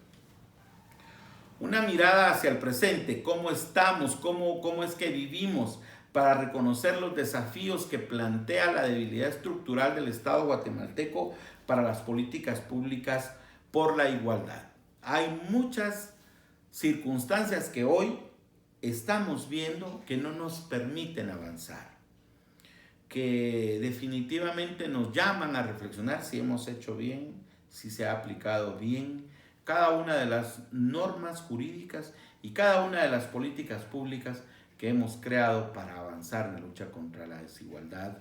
Speaker 1: Una mirada hacia el presente, cómo estamos, cómo es que vivimos, para reconocer los desafíos que plantea la debilidad estructural del Estado guatemalteco para las políticas públicas por la igualdad. Hay muchas circunstancias que hoy estamos viendo que no nos permiten avanzar, que definitivamente nos llaman a reflexionar si hemos hecho bien, si se ha aplicado bien cada una de las normas jurídicas y cada una de las políticas públicas que hemos creado para avanzar en la lucha contra la desigualdad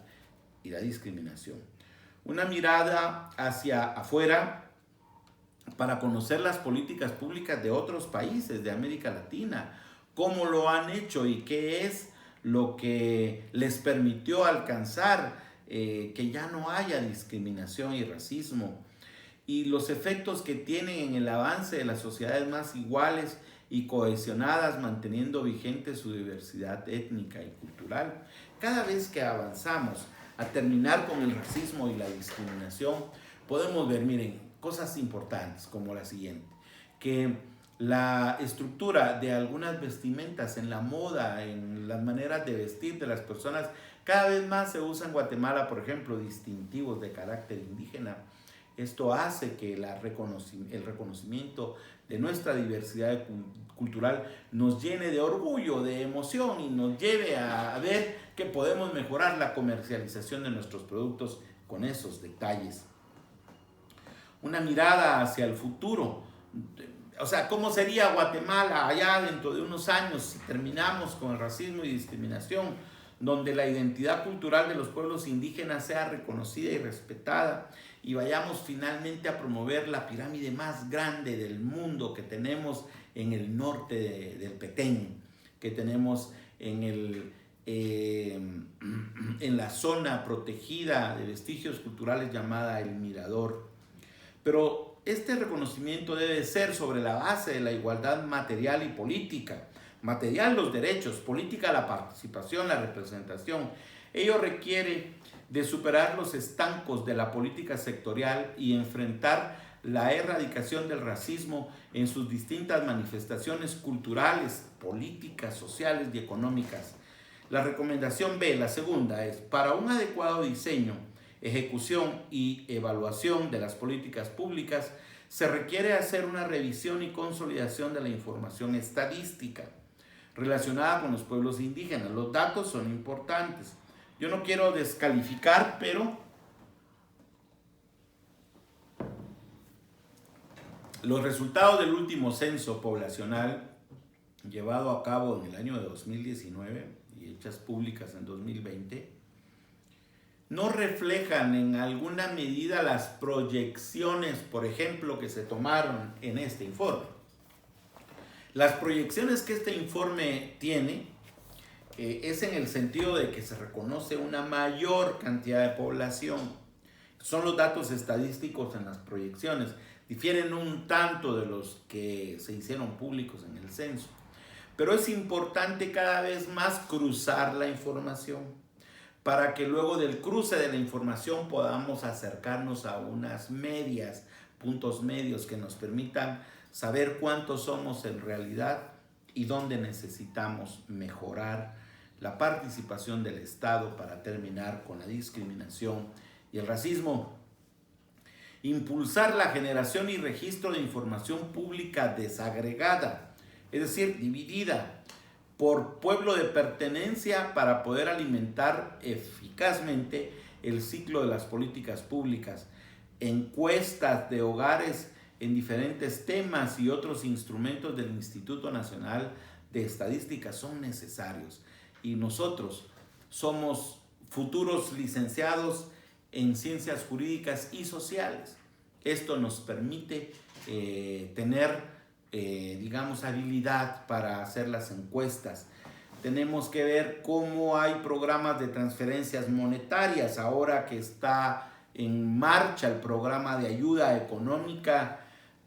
Speaker 1: y la discriminación. Una mirada hacia afuera para conocer las políticas públicas de otros países de América Latina, cómo lo han hecho y qué es lo que les permitió alcanzar que ya no haya discriminación y racismo, y los efectos que tienen en el avance de las sociedades más iguales y cohesionadas, manteniendo vigente su diversidad étnica y cultural. Cada vez que avanzamos a terminar con el racismo y la discriminación, podemos ver, miren, cosas importantes como la siguiente, que la estructura de algunas vestimentas en la moda, en las maneras de vestir de las personas, cada vez más se usa en Guatemala, por ejemplo, distintivos de carácter indígena. Esto hace que el reconocimiento de nuestra diversidad cultural nos llene de orgullo, de emoción y nos lleve a ver que podemos mejorar la comercialización de nuestros productos con esos detalles. Una mirada hacia el futuro. O sea, ¿cómo sería Guatemala allá dentro de unos años si terminamos con el racismo y discriminación, donde la identidad cultural de los pueblos indígenas sea reconocida y respetada, y vayamos finalmente a promover la pirámide más grande del mundo que tenemos en el norte del Petén, que tenemos en la zona protegida de vestigios culturales llamada El Mirador? Pero este reconocimiento debe ser sobre la base de la igualdad material y política. Material, los derechos; política, la participación, la representación. Ello requiere de superar los estancos de la política sectorial y enfrentar la erradicación del racismo en sus distintas manifestaciones culturales, políticas, sociales y económicas. La recomendación B, la segunda, es: para un adecuado diseño, ejecución y evaluación de las políticas públicas, se requiere hacer una revisión y consolidación de la información estadística relacionada con los pueblos indígenas. Los datos son importantes. Yo no quiero descalificar, pero los resultados del último censo poblacional llevado a cabo en el año de 2019 y hechas públicas en 2020 no reflejan en alguna medida las proyecciones, por ejemplo, que se tomaron en este informe. Las proyecciones que este informe tiene es en el sentido de que se reconoce una mayor cantidad de población. Son los datos estadísticos en las proyecciones. Difieren un tanto de los que se hicieron públicos en el censo. Pero es importante cada vez más cruzar la información para que luego del cruce de la información podamos acercarnos a unas medias, puntos medios que nos permitan saber cuántos somos en realidad y dónde necesitamos mejorar la participación del Estado para terminar con la discriminación y el racismo. Impulsar la generación y registro de información pública desagregada, es decir, dividida por pueblo de pertenencia, para poder alimentar eficazmente el ciclo de las políticas públicas. Encuestas de hogares en diferentes temas y otros instrumentos del Instituto Nacional de Estadística son necesarios. Y nosotros somos futuros licenciados en ciencias jurídicas y sociales. Esto nos permite tener, digamos, habilidad para hacer las encuestas. Tenemos que ver cómo hay programas de transferencias monetarias. Ahora que está en marcha el programa de ayuda económica,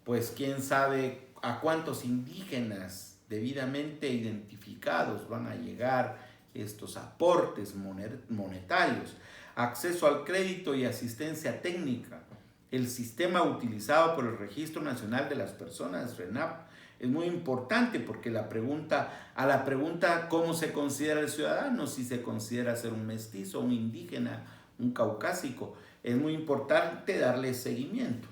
Speaker 1: pues quién sabe a cuántos indígenas debidamente identificados van a llegar estos aportes monetarios. acceso al crédito y asistencia técnica. El sistema utilizado por el Registro Nacional de las Personas, RENAP, es muy importante porque a la pregunta ¿cómo se considera el ciudadano? Si se considera ser un mestizo, un indígena, un caucásico, es muy importante darle seguimiento.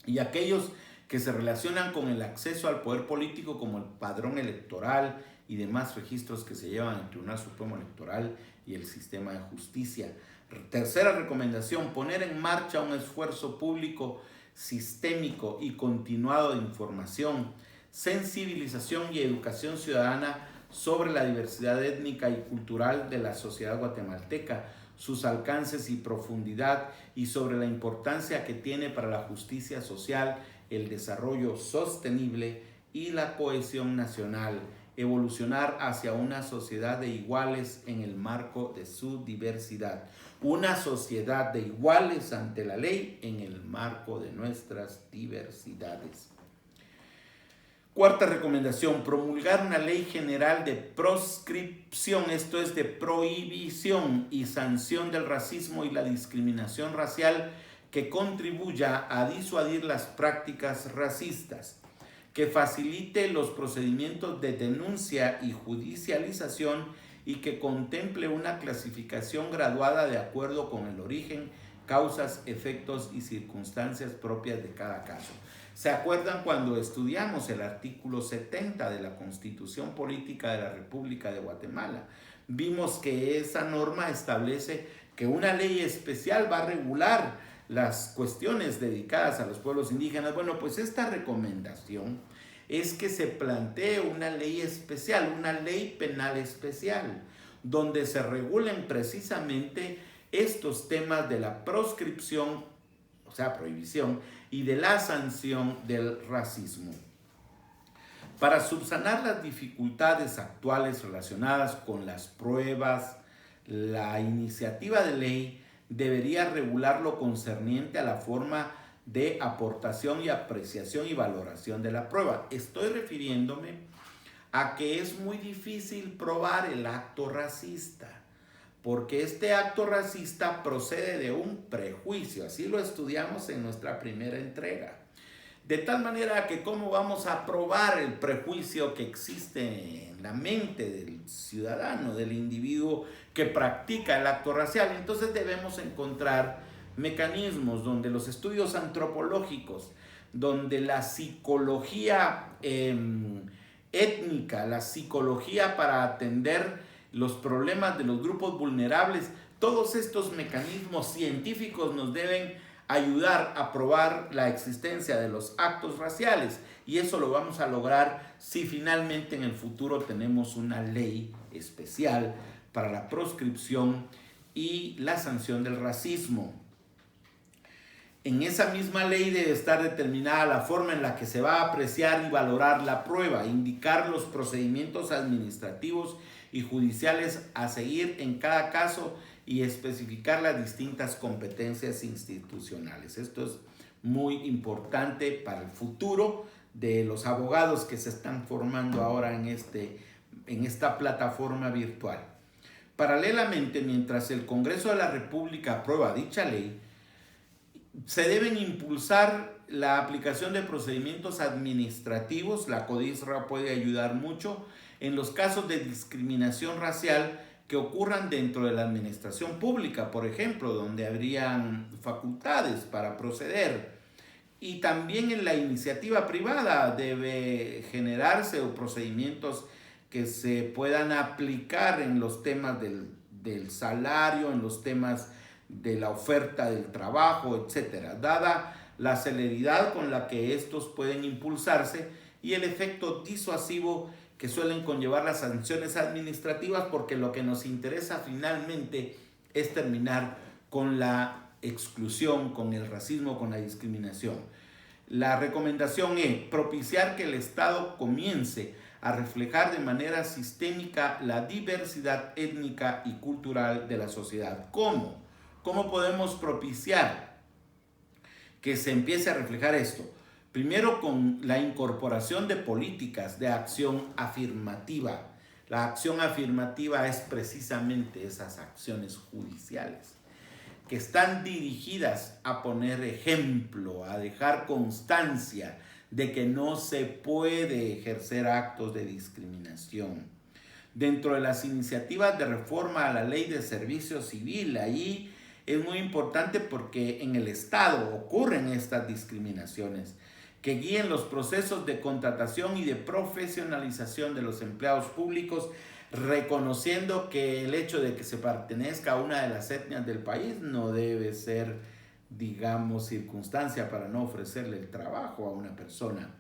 Speaker 1: Y aquellos que se relacionan con el acceso al poder político, como el padrón electoral y demás registros que se llevan al Tribunal Supremo Electoral y el sistema de justicia. Tercera recomendación, poner en marcha un esfuerzo público sistémico y continuado de información, sensibilización y educación ciudadana sobre la diversidad étnica y cultural de la sociedad guatemalteca, sus alcances y profundidad, y sobre la importancia que tiene para la justicia social, el desarrollo sostenible y la cohesión nacional, evolucionar hacia una sociedad de iguales en el marco de su diversidad. Una sociedad de iguales ante la ley en el marco de nuestras diversidades. Cuarta recomendación, promulgar una ley general de proscripción, esto es de prohibición y sanción del racismo y la discriminación racial, que contribuya a disuadir las prácticas racistas, que facilite los procedimientos de denuncia y judicialización y que contemple una clasificación graduada de acuerdo con el origen, causas, efectos y circunstancias propias de cada caso. ¿Se acuerdan cuando estudiamos el artículo 70 de la Constitución Política de la República de Guatemala? Vimos que esa norma establece que una ley especial va a regular las cuestiones dedicadas a los pueblos indígenas. Bueno, pues esta recomendación es que se plantee una ley especial, una ley penal especial, donde se regulen precisamente estos temas de la proscripción, o sea, prohibición, y de la sanción del racismo. Para subsanar las dificultades actuales relacionadas con las pruebas, la iniciativa de ley debería regular lo concerniente a la forma de aportación y apreciación y valoración de la prueba. Estoy refiriéndome a que es muy difícil probar el acto racista, porque este acto racista procede de un prejuicio, así lo estudiamos en nuestra primera entrega. De tal manera que cómo vamos a probar el prejuicio que existe en la mente del ciudadano, del individuo que practica el acto racial. Entonces debemos encontrar mecanismos donde los estudios antropológicos, donde la psicología étnica, la psicología para atender los problemas de los grupos vulnerables, todos estos mecanismos científicos nos deben ayudar a probar la existencia de los actos raciales, y eso lo vamos a lograr si finalmente en el futuro tenemos una ley especial para la proscripción y la sanción del racismo. En esa misma ley debe estar determinada la forma en la que se va a apreciar y valorar la prueba, indicar los procedimientos administrativos y judiciales a seguir en cada caso y especificar las distintas competencias institucionales. Esto es muy importante para el futuro de los abogados que se están formando ahora en esta plataforma virtual. Paralelamente, mientras el Congreso de la República aprueba dicha ley, se deben impulsar la aplicación de procedimientos administrativos. La CODISRA puede ayudar mucho en los casos de discriminación racial que ocurran dentro de la administración pública, por ejemplo, donde habrían facultades para proceder. Y también en la iniciativa privada debe generarse procedimientos que se puedan aplicar en los temas del salario, en los temas de la oferta del trabajo, etcétera, dada la celeridad con la que estos pueden impulsarse y el efecto disuasivo que suelen conllevar las sanciones administrativas, porque lo que nos interesa finalmente es terminar con la exclusión, con el racismo, con la discriminación. La recomendación es propiciar que el Estado comience a reflejar de manera sistémica la diversidad étnica y cultural de la sociedad. ¿Cómo? ¿Cómo podemos propiciar que se empiece a reflejar esto? Primero, con la incorporación de políticas de acción afirmativa. La acción afirmativa es precisamente esas acciones judiciales. que están dirigidas a poner ejemplo, a dejar constancia de que no se puede ejercer actos de discriminación. Dentro de las iniciativas de reforma a la ley de servicio civil, ahí es muy importante porque en el Estado ocurren estas discriminaciones que guíen los procesos de contratación y de profesionalización de los empleados públicos, reconociendo que el hecho de que se pertenezca a una de las etnias del país no debe ser, digamos, circunstancia para no ofrecerle el trabajo a una persona.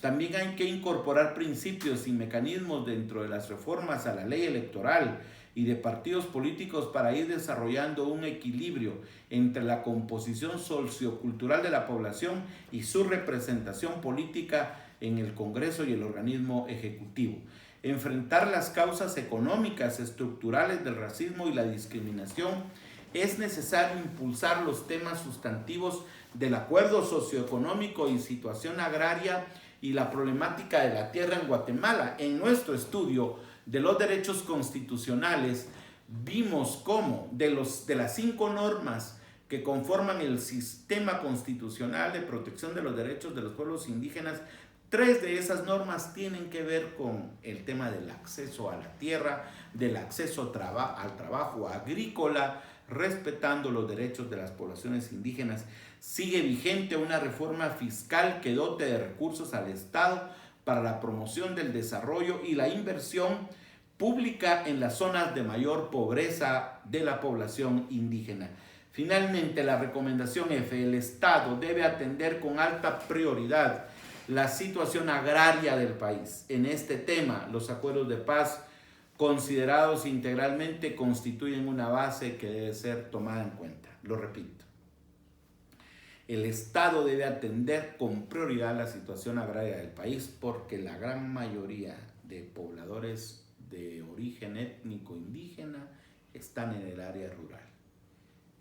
Speaker 1: También hay que incorporar principios y mecanismos dentro de las reformas a la ley electoral y de partidos políticos para ir desarrollando un equilibrio entre la composición sociocultural de la población y su representación política en el Congreso y el organismo ejecutivo. Enfrentar las causas económicas estructurales del racismo y la discriminación. Es necesario impulsar los temas sustantivos del acuerdo socioeconómico y situación agraria y la problemática de la tierra en Guatemala. En nuestro estudio de los derechos constitucionales vimos cómo de las 5 normas que conforman el sistema constitucional de protección de los derechos de los pueblos indígenas, 3 de esas normas tienen que ver con el tema del acceso a la tierra, del acceso al trabajo agrícola, respetando los derechos de las poblaciones indígenas. Sigue vigente una reforma fiscal que dote de recursos al Estado para la promoción del desarrollo y la inversión pública en las zonas de mayor pobreza de la población indígena. Finalmente, la recomendación F, el Estado debe atender con alta prioridad la situación agraria del país. En este tema, los acuerdos de paz considerados integralmente constituyen una base que debe ser tomada en cuenta. Lo repito. El Estado debe atender con prioridad la situación agraria del país porque la gran mayoría de pobladores de origen étnico indígena están en el área rural.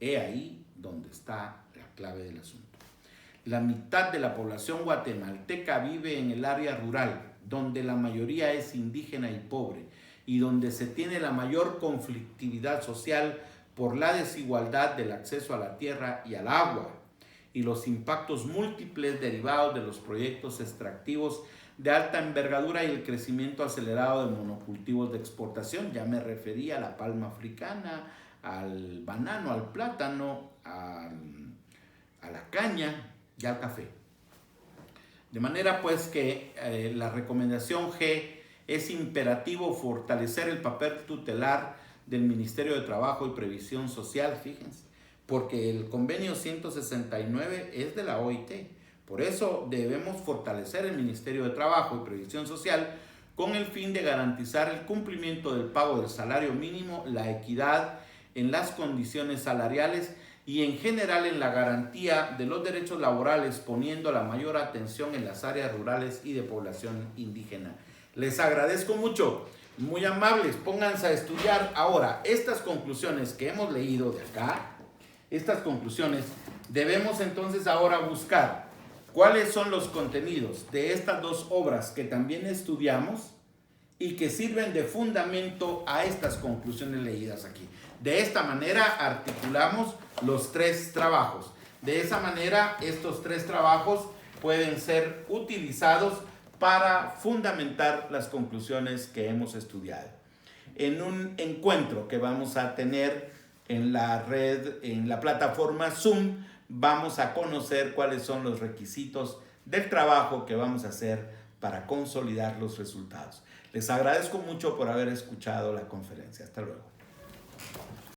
Speaker 1: He ahí donde está la clave del asunto. La mitad de la población guatemalteca vive en el área rural, donde la mayoría es indígena y pobre, y donde se tiene la mayor conflictividad social por la desigualdad del acceso a la tierra y al agua, y los impactos múltiples derivados de los proyectos extractivos de alta envergadura y el crecimiento acelerado de monocultivos de exportación. Ya me refería a la palma africana, al banano, al plátano, a la caña y al café. De manera pues que la recomendación G es imperativo fortalecer el papel tutelar del Ministerio de Trabajo y Previsión Social, fíjense, porque el convenio 169 es de la OIT. Por eso debemos fortalecer el Ministerio de Trabajo y Previsión Social con el fin de garantizar el cumplimiento del pago del salario mínimo, la equidad en las condiciones salariales y en general en la garantía de los derechos laborales, poniendo la mayor atención en las áreas rurales y de población indígena. Les agradezco mucho, muy amables, pónganse a estudiar ahora estas conclusiones que hemos leído de acá. Estas conclusiones debemos entonces ahora buscar cuáles son los contenidos de estas 2 obras que también estudiamos y que sirven de fundamento a estas conclusiones leídas aquí. De esta manera articulamos los 3 trabajos. De esa manera estos 3 trabajos pueden ser utilizados para fundamentar las conclusiones que hemos estudiado. En un encuentro que vamos a tener en la red, en la plataforma Zoom, vamos a conocer cuáles son los requisitos del trabajo que vamos a hacer para consolidar los resultados. Les agradezco mucho por haber escuchado la conferencia. Hasta luego.